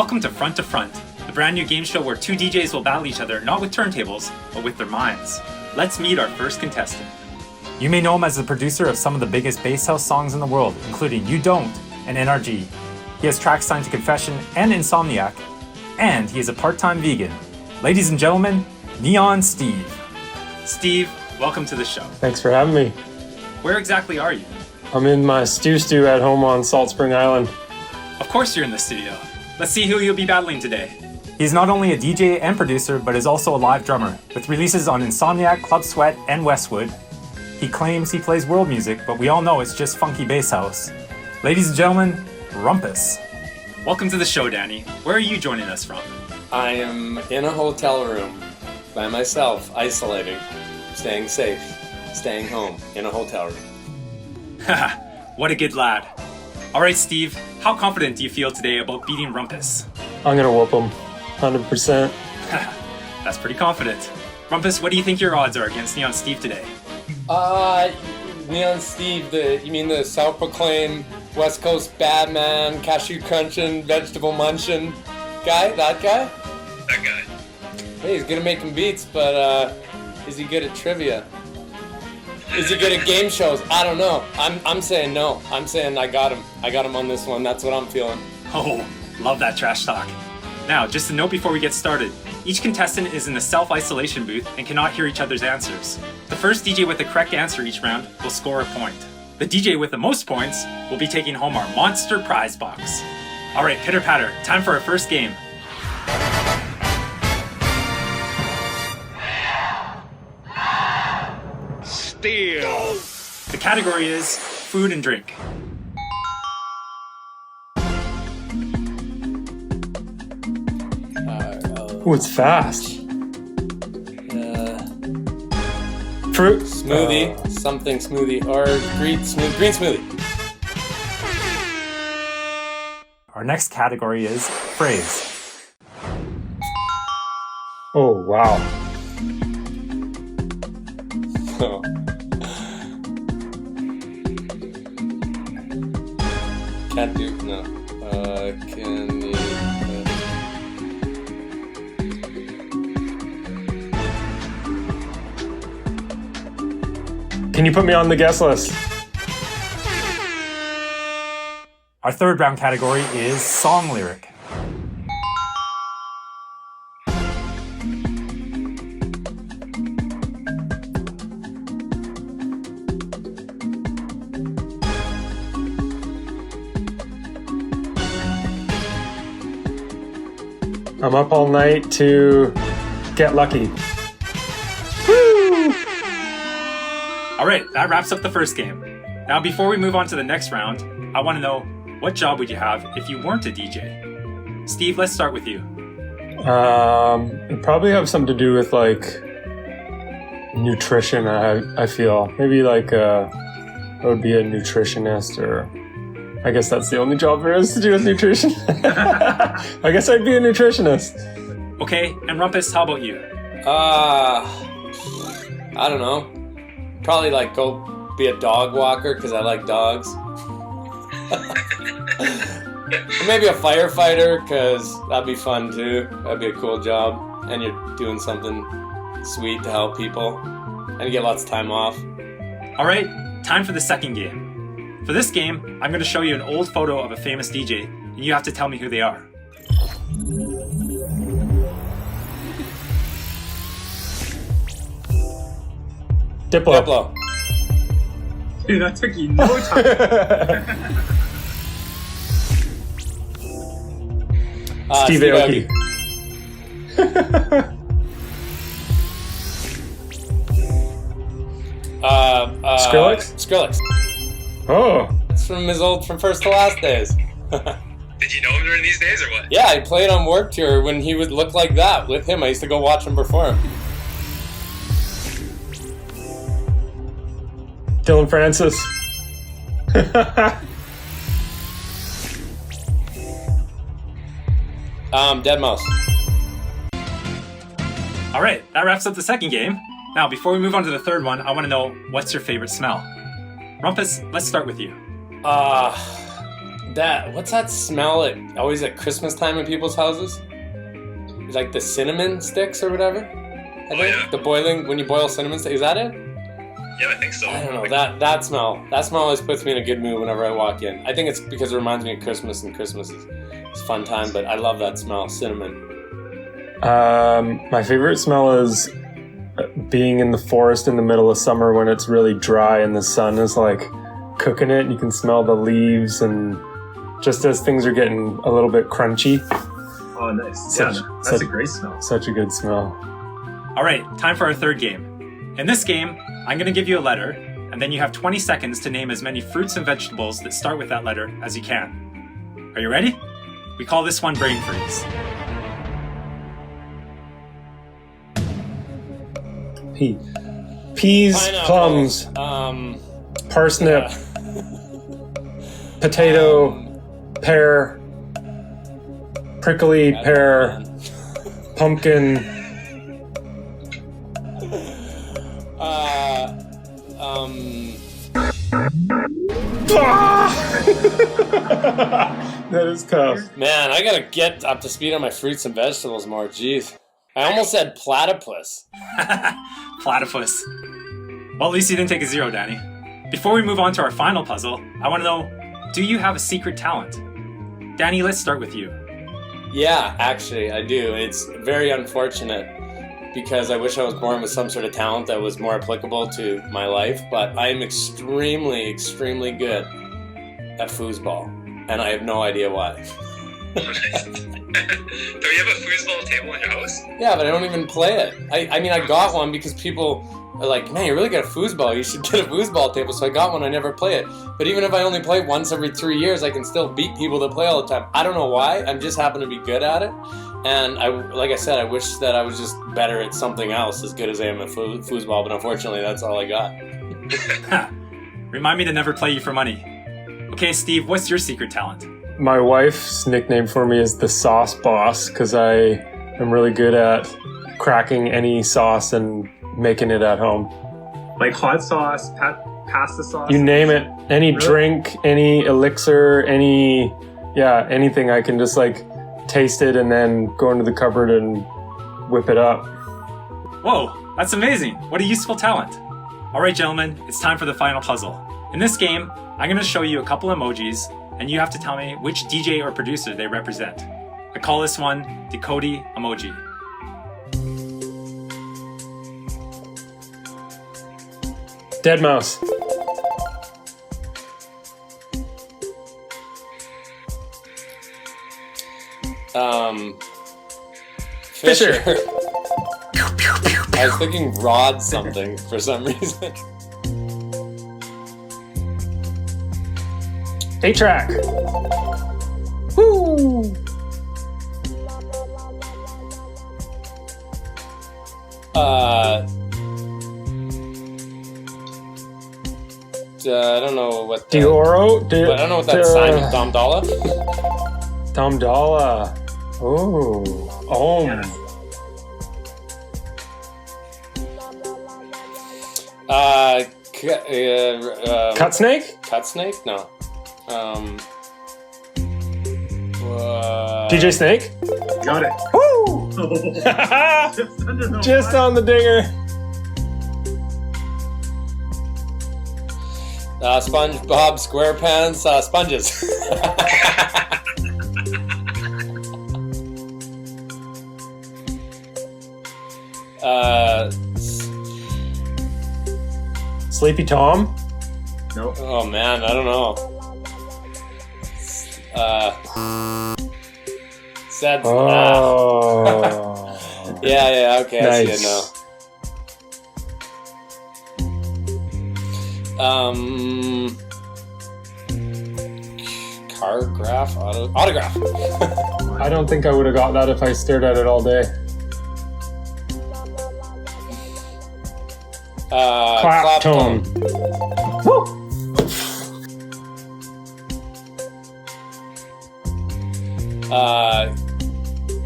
Welcome to Front2Front, the brand new game show where two DJs will battle each other not with turntables, but with their minds. Let's meet our first contestant. You may know him as the producer of some of the biggest bass house songs in the world, including You Don't and NRG. He has tracks signed to Confession and Insomniac, and he is a part-time vegan. Ladies and gentlemen, Neon Steve. Steve, welcome to the show. Thanks for having me. Where exactly are you? I'm in my stew at home on Salt Spring Island. Of course you're in the studio. Let's see who you'll be battling today. He's not only a DJ and producer, but is also a live drummer. With releases on Insomniac, Club Sweat, and Westwood, he claims he plays world music, but we all know it's just funky bass house. Ladies and gentlemen, Rumpus. Welcome to the show, Danny. Where are you joining us from? I am in a hotel room by myself, isolating, staying safe, staying home in a hotel room. Haha, what a good lad. All right, Steve, how confident do you feel today about beating Rumpus? I'm gonna whoop him, 100%. That's pretty confident. Rumpus, what do you think your odds are against Neon Steve today? Neon Steve, you mean the self-proclaimed West Coast bad man, cashew crunching, vegetable munching guy? That guy? That guy. Hey, he's good at making beats, but is he good at trivia? Is he good at game shows? I don't know. I'm saying no. I'm saying I got him. I got him on this one. That's what I'm feeling. Oh, love that trash talk. Now, just a note before we get started. Each contestant is in the self-isolation booth and cannot hear each other's answers. The first DJ with the correct answer each round will score a point. The DJ with the most points will be taking home our monster prize box. All right, pitter patter, time for our first game. Steal. The category is food and drink. Oh, it's fast. Fruit. Smoothie, something smoothie, or green smoothie. Our next category is phrase. Oh, wow. Oh. Can't do, no. Can you... Can you put me on the guest list? Our third round category is song lyric. I'm up all night to get lucky. All right, that wraps up the first game. Now, before we move on to the next round, I want to know, what job would you have if you weren't a DJ? Steve, let's start with you. It'd probably have something to do with like nutrition. I feel maybe like I would be a nutritionist, or I guess that's the only job there is to do with nutrition. I guess I'd be a nutritionist. Okay, and Rumpus, how about you? I don't know. Probably like go be a dog walker because I like dogs. Or maybe a firefighter because that'd be fun too. That'd be a cool job. And you're doing something sweet to help people. And you get lots of time off. All right, time for the second game. For this game, I'm going to show you an old photo of a famous DJ, and you have to tell me who they are. Diplo. Dude, that took you no time. Steve Aoki. Skrillex. Oh. It's from First to Last days. Did you know him during these days or what? Yeah, he played on Work Tour when he would look like that with him. I used to go watch him perform. Dylan Francis. Deadmau5. All right, that wraps up the second game. Now, before we move on to the third one, I want to know, what's your favorite smell? Rumpus, let's start with you. What's that smell always at Christmas time in people's houses? It's like the cinnamon sticks or whatever. I think yeah. the boiling when you boil cinnamon sticks. Is that it? Yeah, I think so. I don't know. That smell always puts me in a good mood whenever I walk in. I think it's because it reminds me of Christmas, and Christmas is a fun time. But I love that smell, cinnamon. My favorite smell is being in the forest in the middle of summer when it's really dry and the sun is like cooking it. And you can smell the leaves, and just as things are getting a little bit crunchy. Oh, nice. That's a great smell. Such a good smell. All right, time for our third game. In this game, I'm going to give you a letter, and then you have 20 seconds to name as many fruits and vegetables that start with that letter as you can. Are you ready? We call this one Brain Freeze. Peas, Pineapples, plums, parsnip, potato, pear, prickly pear, pumpkin. That is tough. Man, I gotta get up to speed on my fruits and vegetables more. Jeez. I almost said platypus. Platypus. Well, at least you didn't take a 0, Danny. Before we move on to our final puzzle, I want to know, do you have a secret talent? Danny, let's start with you. Yeah, actually, I do. It's very unfortunate because I wish I was born with some sort of talent that was more applicable to my life, but I am extremely, extremely good at foosball, and I have no idea why. Do you have a foosball table in your house? Yeah, but I don't even play it. I mean, I got one because people are like, man, you're really good at foosball. You should get a foosball table. So I got one. I never play it. But even if I only play once every 3 years, I can still beat people that play all the time. I don't know why. I just happen to be good at it. And like I said, I wish that I was just better at something else as good as I am at foosball. But unfortunately, that's all I got. Remind me to never play you for money. Okay, Steve, what's your secret talent? My wife's nickname for me is the Sauce Boss because I am really good at cracking any sauce and making it at home. Like hot sauce, pasta sauce? You name it. Any drink, any elixir, anything. I can just like taste it and then go into the cupboard and whip it up. Whoa, that's amazing. What a useful talent. All right, gentlemen, it's time for the final puzzle. In this game, I'm going to show you a couple emojis, and you have to tell me which DJ or producer they represent. I call this one the Cody emoji. Dead mouse. Fisher. I was thinking Rod something for some reason. 8-track. Woo! I don't know what. Dioro? I don't know what that sign is. Domdala? Domdala. Oh. Cut snake? Cut snake? No. DJ Snake? Got it. Woo! Just on the dinger. SpongeBob SquarePants sponges. Sleepy Tom? Nope. Oh man, I don't know. Sad. Oh. Yeah, okay, I see it Nice. now. Cargraph? Autograph. I don't think I would have got that if I stared at it all day. Clap tone. Woo!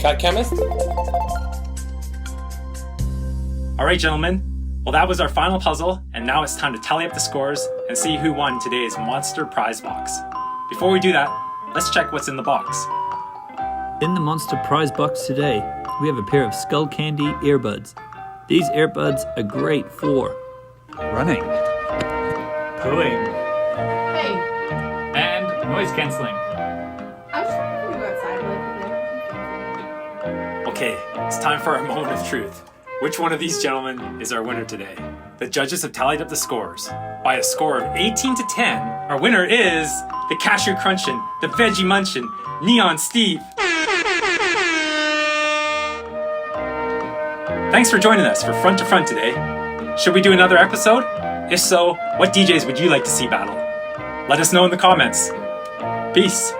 Cut chemist? All right, gentlemen. Well, that was our final puzzle, and now it's time to tally up the scores and see who won today's monster prize box. Before we do that, let's check what's in the box. In the Monster Prize box today, we have a pair of Skull Candy earbuds. These earbuds are great for running, Pulling. Hey, And noise canceling. I was just gonna go outside a little bit. Okay, it's time for our moment of truth. Which one of these gentlemen is our winner today? The judges have tallied up the scores. By a score of 18 to 10, our winner is the Cashew Crunchin', the Veggie Munchin', Neon Steve. Thanks for joining us for Front to Front today. Should we do another episode? If so, what DJs would you like to see battle? Let us know in the comments. Peace.